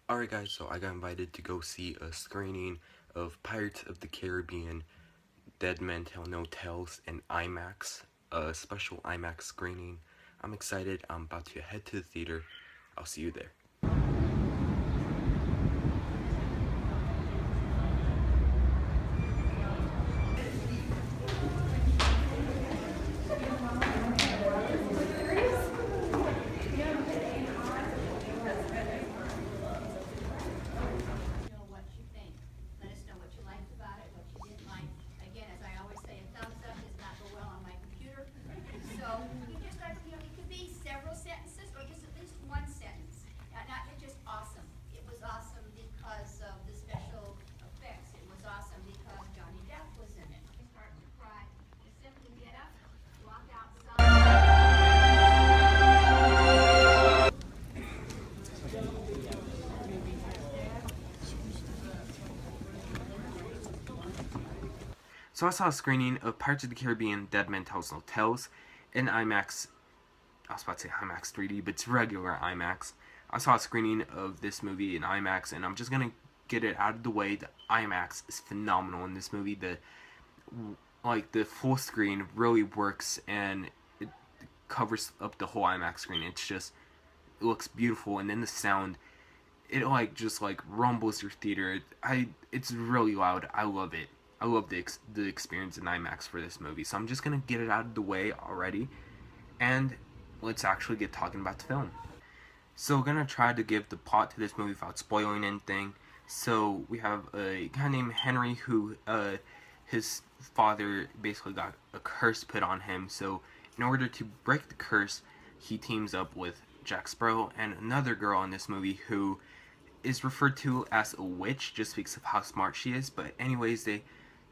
Alright guys, so I got invited to go see a screening of Pirates of the Caribbean Dead Men Tell No Tales in IMAX, a special IMAX screening. I'm excited. I'm about to head to the theater. I'll see you there. So I saw a screening of Pirates of the Caribbean Dead Men Tell No Tales in IMAX. I was about to say IMAX 3D, but it's regular IMAX. I saw a screening of this movie in IMAX, and I'm just gonna get it out of the way. The IMAX is phenomenal in this movie. The full screen really works, and it covers up the whole IMAX screen. It looks beautiful, and then the sound, it just rumbles your theater. It's really loud. I love it. I love the experience in IMAX for this movie. So I'm just gonna get it out of the way already, and let's actually get talking about the film. So we're gonna try to give the plot to this movie without spoiling anything. So we have a guy named Henry who his father basically got a curse put on him. So in order to break the curse, he teams up with Jack Sparrow and another girl in this movie who is referred to as a witch just because of how smart she is. But anyways, they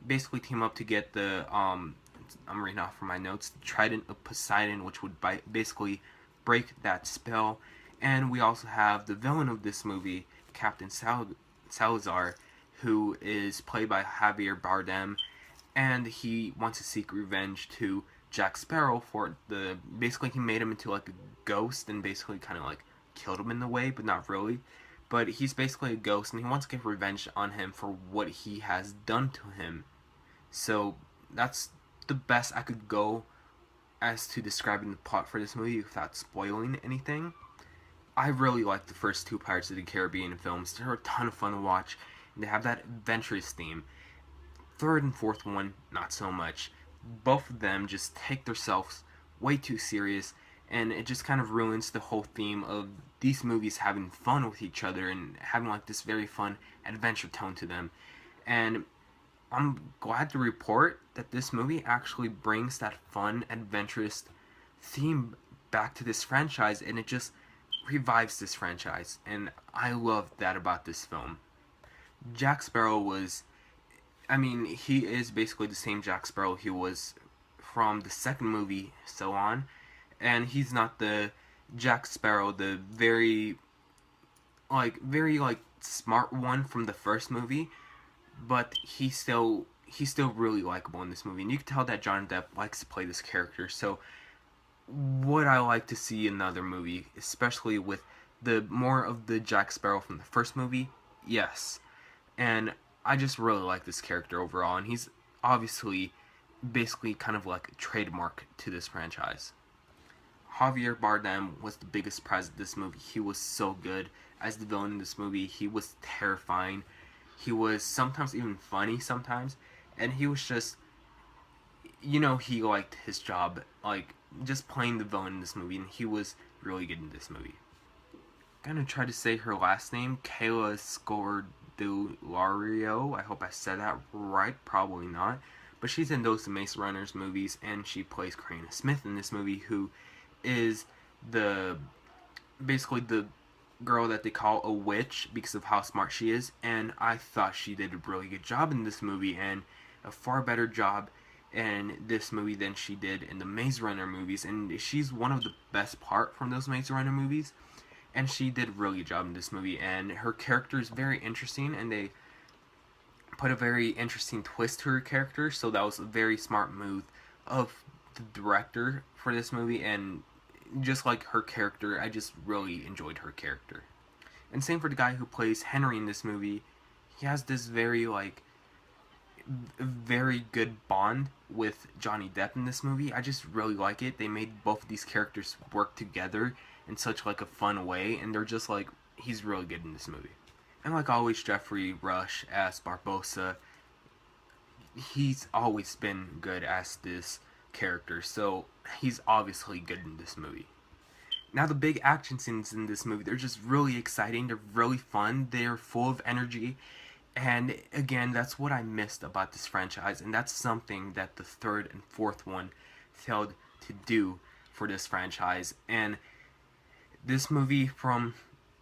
basically team up to get the I'm reading off from my notes, the Trident of Poseidon, which would basically break that spell. And we also have the villain of this movie, Captain Salazar, who is played by Javier Bardem, and he wants to seek revenge to Jack Sparrow for basically he made him into like a ghost and basically kind of like killed him in the way, but not really. But he's basically a ghost, and he wants to get revenge on him for what he has done to him. So that's the best I could go as to describing the plot for this movie without spoiling anything. I really like the first two Pirates of the Caribbean films. They're a ton of fun to watch, and they have that adventurous theme. Third and fourth one, not so much. Both of them just take themselves way too serious, and it just kind of ruins the whole theme of these movies having fun with each other and having like this very fun adventure tone to them. And I'm glad to report that this movie actually brings that fun, adventurous theme back to this franchise, and it just revives this franchise, and I love that about this film. Jack Sparrow he is basically the same Jack Sparrow he was from the second movie, so on, and he's not the Jack Sparrow, the very smart one from the first movie, but he's still really likable in this movie, and you can tell that Johnny Depp likes to play this character. So what I like to see in another movie, especially with the more of the Jack Sparrow from the first movie, yes. And I just really like this character overall, and he's obviously basically kind of like a trademark to this franchise. Javier Bardem was the biggest prize of this movie. He was so good as the villain in this movie. He was terrifying. He was sometimes even funny sometimes, and he was just, he liked his job, just playing the villain in this movie, and he was really good in this movie. I'm gonna try to say her last name, Kayla Scodelario. I hope I said that right, probably not. But she's in those Maze Runners movies, and she plays Karina Smith in this movie, who is basically the girl that they call a witch because of how smart she is. And I thought she did a really good job in this movie, and a far better job in this movie than she did in the Maze Runner movies. And she's one of the best part from those Maze Runner movies, and she did a really good job in this movie. And her character is very interesting, and they put a very interesting twist to her character, so that was a very smart move of the director for this movie. And just like her character, I just really enjoyed her character. And same for the guy who plays Henry in this movie. He has this very good bond with Johnny Depp in this movie. I just really like it. They made both of these characters work together in such like a fun way, and they're just like, he's really good in this movie. And like always, Jeffrey Rush as Barbossa, he's always been good as this character, so he's obviously good in this movie. Now the big action scenes in this movie, they're just really exciting, they're really fun, they're full of energy, and again, that's what I missed about this franchise, and that's something that the third and fourth one failed to do for this franchise. And this movie, from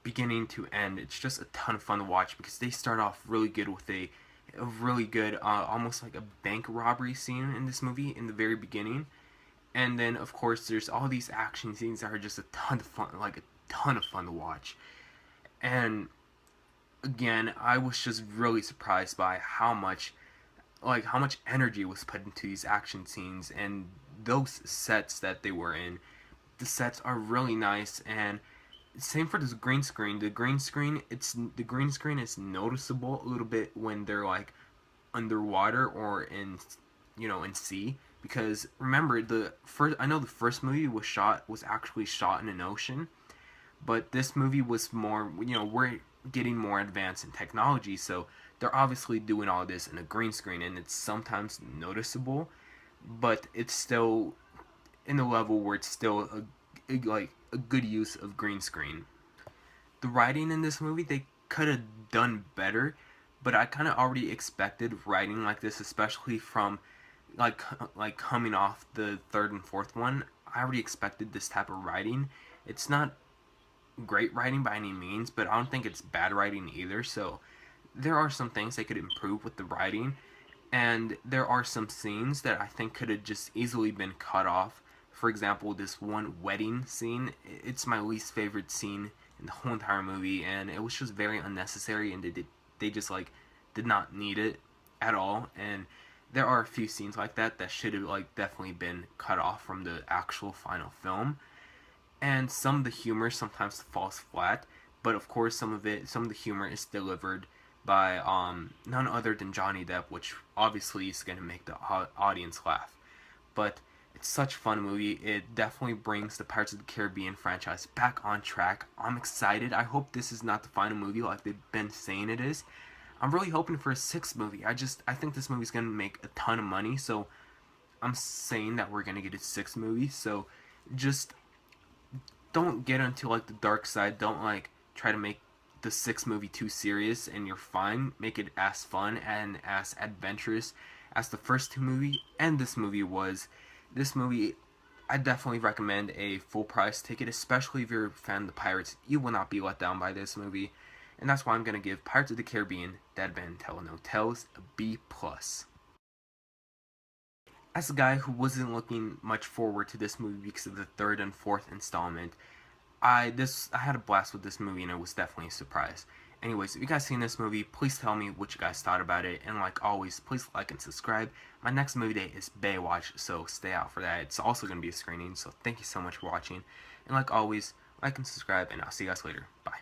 beginning to end, it's just a ton of fun to watch because they start off really good with a really good, almost like a bank robbery scene in this movie in the very beginning. And then, of course, there's all these action scenes that are just a ton of fun, like a ton of fun to watch. And again, I was just really surprised by how much energy was put into these action scenes and those sets that they were in. The sets are really nice, and same for this green screen. The green screen is noticeable a little bit when they're like underwater or in sea, because remember, I know the first movie was actually shot in an ocean, but this movie was more, we're getting more advanced in technology, so they're obviously doing all this in a green screen, and it's sometimes noticeable, but it's still in a level where it's still a good use of green screen. The writing in this movie, they could have done better, but I kind of already expected writing like this, especially from like coming off the third and fourth one. I already expected this type of writing. It's not great writing by any means, but I don't think it's bad writing either, so there are some things they could improve with the writing, and there are some scenes that I think could have just easily been cut off. For example, this one wedding scene, it's my least favorite scene in the whole entire movie, and it was just very unnecessary, and they just like did not need it at all. And there are a few scenes like that should have like definitely been cut off from the actual final film. And some of the humor sometimes falls flat, but of course some of the humor is delivered by none other than Johnny Depp, which obviously is going to make the audience laugh. But it's such a fun movie. It definitely brings the Pirates of the Caribbean franchise back on track. I'm excited. I hope this is not the final movie like they've been saying it is. I'm really hoping for a sixth movie. I think this movie's going to make a ton of money, so I'm saying that we're going to get a sixth movie. So just don't get into like the dark side. Don't like try to make the sixth movie too serious, and you're fine. Make it as fun and as adventurous as the first two movies and this movie was. This movie, I definitely recommend a full price ticket, especially if you're a fan of the Pirates. You will not be let down by this movie, and that's why I'm going to give Pirates of the Caribbean Dead Man Tell No Tales a B+. As a guy who wasn't looking much forward to this movie because of the third and fourth installment, I had a blast with this movie, and it was definitely a surprise. Anyways, if you guys seen this movie, please tell me what you guys thought about it, and like always, please like and subscribe. My next movie day is Baywatch, so stay out for that. It's also going to be a screening, so thank you so much for watching, and like always, like and subscribe, and I'll see you guys later. Bye.